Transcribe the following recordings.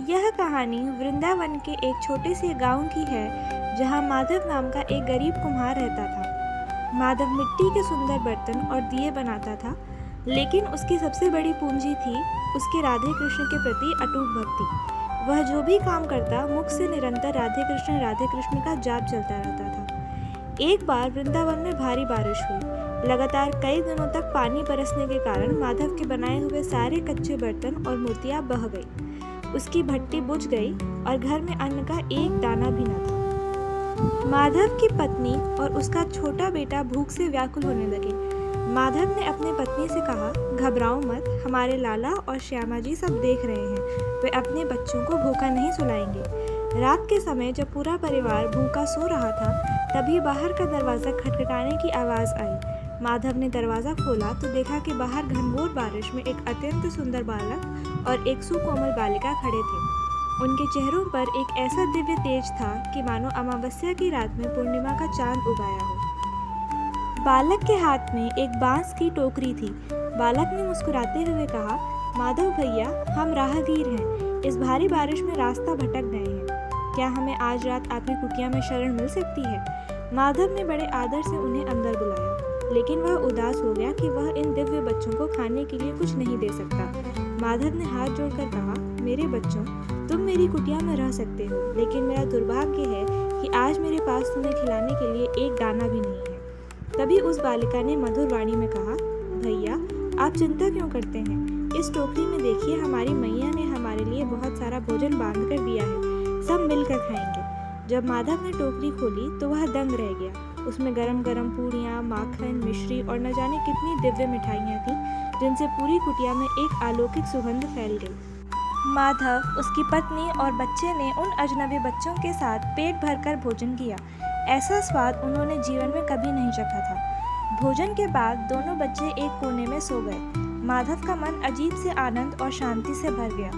यह कहानी वृंदावन के एक छोटे से गांव की है जहां माधव नाम का एक गरीब कुम्हार रहता था। माधव मिट्टी के सुंदर बर्तन और दिए बनाता था, लेकिन उसकी सबसे बड़ी पूंजी थी उसकी राधे कृष्ण के प्रति अटूट भक्ति। वह जो भी काम करता मुख से निरंतर राधे कृष्ण का जाप चलता रहता था। एक बार वृंदावन में भारी बारिश हुई। लगातार कई दिनों तक पानी बरसने के कारण माधव के बनाए हुए सारे कच्चे बर्तन और मूर्तियां बह गई। उसकी भट्टी बुझ गई और घर में अन्न का एक दाना भी न था। माधव की पत्नी और उसका छोटा बेटा भूख से व्याकुल होने लगे। माधव ने अपनी पत्नी से कहा, घबराओ मत, हमारे लाला और श्यामा जी सब देख रहे हैं, वे अपने बच्चों को भूखा नहीं सुलाएंगे। रात के समय जब पूरा परिवार भूखा सो रहा था, तभी बाहर का दरवाज़ा खटखटाने की आवाज़ आई। माधव ने दरवाज़ा खोला तो देखा कि बाहर घनघोर बारिश में एक अत्यंत सुंदर बालक और एक सुकोमल बालिका खड़े थे। उनके चेहरों पर एक ऐसा दिव्य तेज था कि मानो अमावस्या की रात में पूर्णिमा का चांद उगाया हो। बालक के हाथ में एक बांस की टोकरी थी। बालक ने मुस्कुराते हुए कहा, माधव भैया, हम राहगीर हैं, इस भारी बारिश में रास्ता भटक गए हैं, क्या हमें आज रात आपकी कुटिया में शरण मिल सकती है? माधव ने बड़े आदर से उन्हें अंदर बुलाया, लेकिन वह उदास हो गया कि वह इन दिव्य बच्चों को खाने के लिए कुछ नहीं दे सकता। माधव ने हाथ जोड़कर कहा, मेरे बच्चों, तुम मेरी कुटिया में रह सकते हो, लेकिन मेरा दुर्भाग्य है कि आज मेरे पास तुम्हें खिलाने के लिए एक दाना भी नहीं है। तभी उस बालिका ने मधुर वाणी में कहा, भैया, आप चिंता क्यों करते हैं? इस टोकरी में देखिए, हमारी मैया ने हमारे लिए बहुत सारा भोजन बांध कर दिया है, सब मिलकर खाएंगे। जब माधव ने टोकरी खोली तो वह दंग रह गया। उसमें गरम गरम पूड़ियाँ, माखन, मिश्री और न जाने कितनी दिव्य मिठाइयाँ थीं, जिनसे पूरी कुटिया में एक अलौकिक सुगंध फैल गई। माधव, उसकी पत्नी और बच्चे ने उन अजनबी बच्चों के साथ पेट भरकर भोजन किया। ऐसा स्वाद उन्होंने जीवन में कभी नहीं चखा था। भोजन के बाद दोनों बच्चे एक कोने में सो गए। माधव का मन अजीब से आनंद और शांति से भर गया।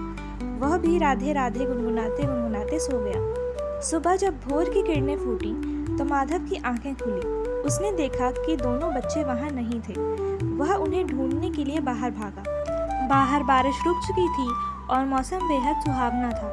वह भी राधे राधे गुनगुनाते गुनगुनाते सो गया। सुबह जब भोर की किरणें फूटी तो माधव की आंखें खुली। उसने देखा कि दोनों बच्चे वहां नहीं थे। वह उन्हें ढूंढने के लिए बाहर भागा। बाहर बारिश रुक चुकी थी और मौसम बेहद सुहावना था।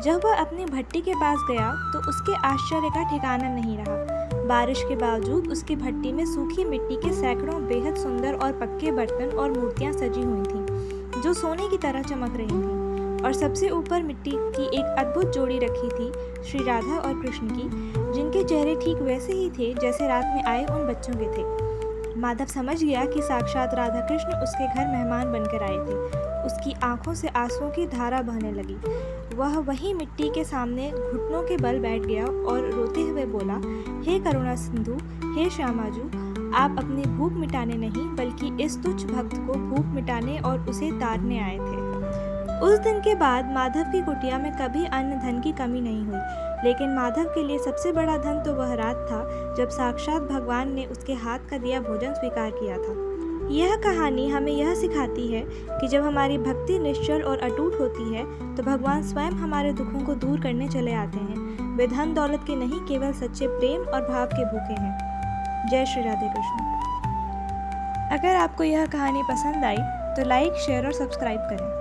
जब वह अपनी भट्टी के पास गया तो उसके आश्चर्य का ठिकाना नहीं रहा। बारिश के बावजूद उसकी भट्टी में सूखी मिट्टी के सैकड़ों बेहद सुंदर और पक्के बर्तन और मूर्तियां सजी हुई थीं, जो सोने की तरह चमक रही थीं। और सबसे ऊपर मिट्टी की एक अद्भुत जोड़ी रखी थी, श्री राधा और कृष्ण की, जिनके चेहरे ठीक वैसे ही थे जैसे रात में आए उन बच्चों के थे। माधव समझ गया कि साक्षात राधा कृष्ण उसके घर मेहमान बनकर आए थे। उसकी आंखों से आंसुओं की धारा बहने लगी। वह वही मिट्टी के सामने घुटनों के बल बैठ गया और रोते हुए बोला, हे करुणा सिंधु, हे श्यामाजू, आप अपनी भूख मिटाने नहीं बल्कि इस तुच्छ भक्त को भूख मिटाने और उसे तारने आए थे। उस दिन के बाद माधव की कुटिया में कभी अन्न धन की कमी नहीं हुई, लेकिन माधव के लिए सबसे बड़ा धन तो वह रात था जब साक्षात भगवान ने उसके हाथ का दिया भोजन स्वीकार किया था। यह कहानी हमें यह सिखाती है कि जब हमारी भक्ति निश्चल और अटूट होती है तो भगवान स्वयं हमारे दुखों को दूर करने चले आते हैं। वे धन दौलत के नहीं, केवल सच्चे प्रेम और भाव के भूखे हैं। जय श्री राधे कृष्ण। अगर आपको यह कहानी पसंद आई तो लाइक, शेयर और सब्सक्राइब करें।